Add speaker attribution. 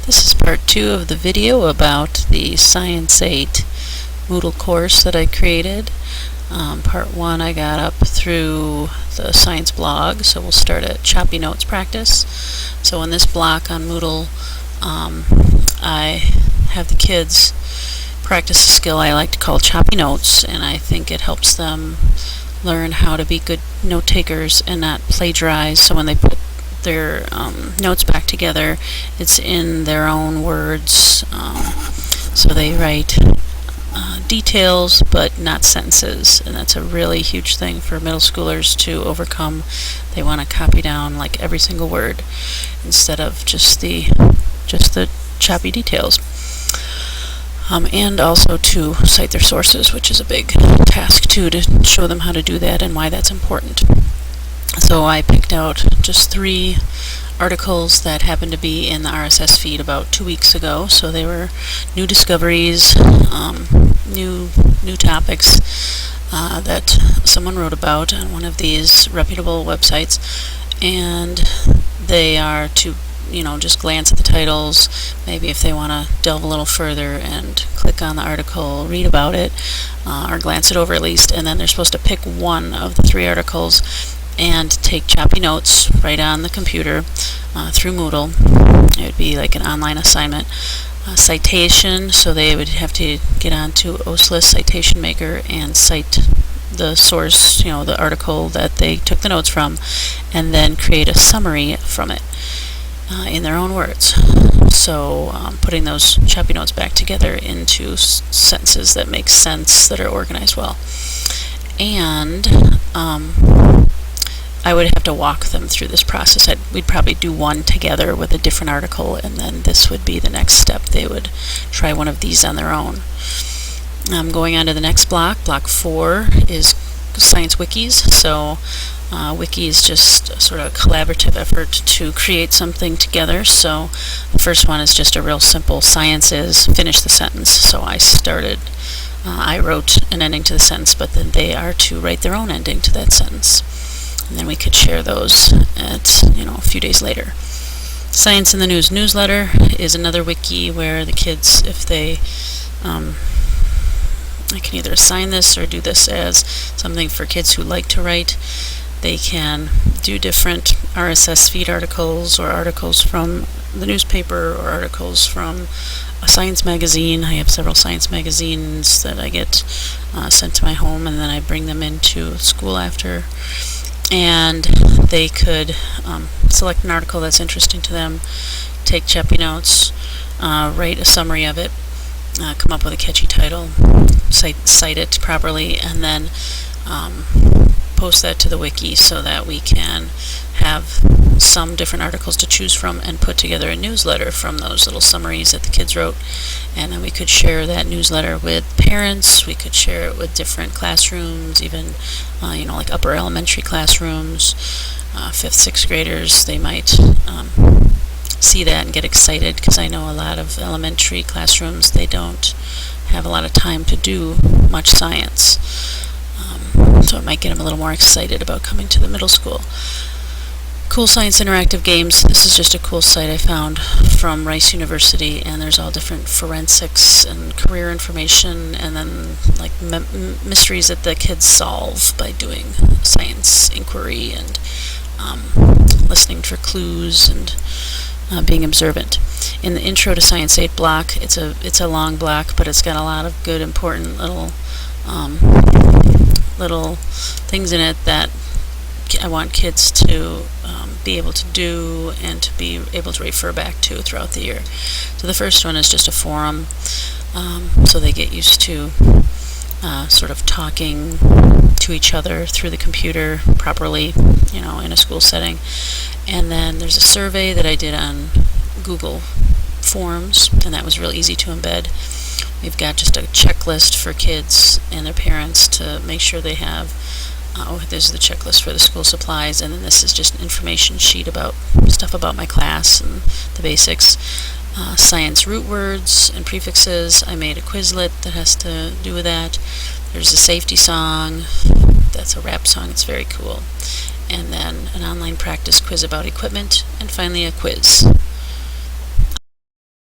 Speaker 1: This is part 2 of the video about the Science 8 Moodle course that I created. Part 1 I got up through the science blog, so we'll start at choppy notes practice. So in this block on Moodle, I have the kids practice a skill I like to call choppy notes, and I think it helps them learn how to be good note takers and not plagiarize. So when they put their notes back together, it's in their own words, so they write details but not sentences, and that's a really huge thing for middle schoolers to overcome. They want to copy down like every single word instead of just the choppy details, and also to cite their sources, which is a big task too, to show them how to do that and why that's important. So I picked out just 3 articles that happened to be in the RSS feed about 2 weeks ago. So they were new discoveries, new topics that someone wrote about on one of these reputable websites, and they are to just glance at the titles, maybe if they want to delve a little further and click on the article, read about it, or glance it over at least, and then they're supposed to pick one of the 3 articles and take choppy notes right on the computer through Moodle. It would be like an online assignment. Citation, so they would have to get onto OSLIS Citation Maker and cite the source, the article that they took the notes from, and then create a summary from it in their own words. So putting those choppy notes back together into sentences that make sense, that are organized well. And I would have to walk them through this process. We'd probably do one together with a different article, and then this would be the next step. They would try one of these on their own. Going on to the next block. Block 4 is science wikis. So wiki is just sort of a collaborative effort to create something together. So the first one is just a real simple science is, finish the sentence. So I wrote an ending to the sentence, but then they are to write their own ending to that sentence. And then we could share those at a few days later. Science in the News newsletter is another wiki where the kids, if they I can either assign this or do this as something for kids who like to write. They can do different RSS feed articles, or articles from the newspaper, or articles from a science magazine. I have several science magazines that I get sent to my home, and then I bring them into school after. And they could select an article that's interesting to them, take choppy notes, write a summary of it, come up with a catchy title, cite it properly, and then post that to the wiki so that we can have some different articles to choose from and put together a newsletter from those little summaries that the kids wrote. And then we could share that newsletter with parents. We could share it with different classrooms, even like upper elementary classrooms, 5th, 6th graders. They might see that and get excited, because I know a lot of elementary classrooms, they don't have a lot of time to do much science. So it might get them a little more excited about coming to the middle school. Cool Science Interactive Games. This is just a cool site I found from Rice University, and there's all different forensics and career information, and then like mysteries that the kids solve by doing science inquiry and listening for clues and being observant. In the Intro to Science 8 block, it's a long block, but it's got a lot of good, important little things in it that I want kids to be able to do and to be able to refer back to throughout the year. So the first one is just a forum, so they get used to sort of talking to each other through the computer properly, in a school setting. And then there's a survey that I did on Google Forms, and that was real easy to embed. We've got just a checklist for kids and their parents to make sure they have, there's the checklist for the school supplies, and then this is just an information sheet about stuff about my class and the basics. Science root words and prefixes. I made a Quizlet that has to do with that. There's a safety song. That's a rap song. It's very cool. And then an online practice quiz about equipment, and finally a quiz.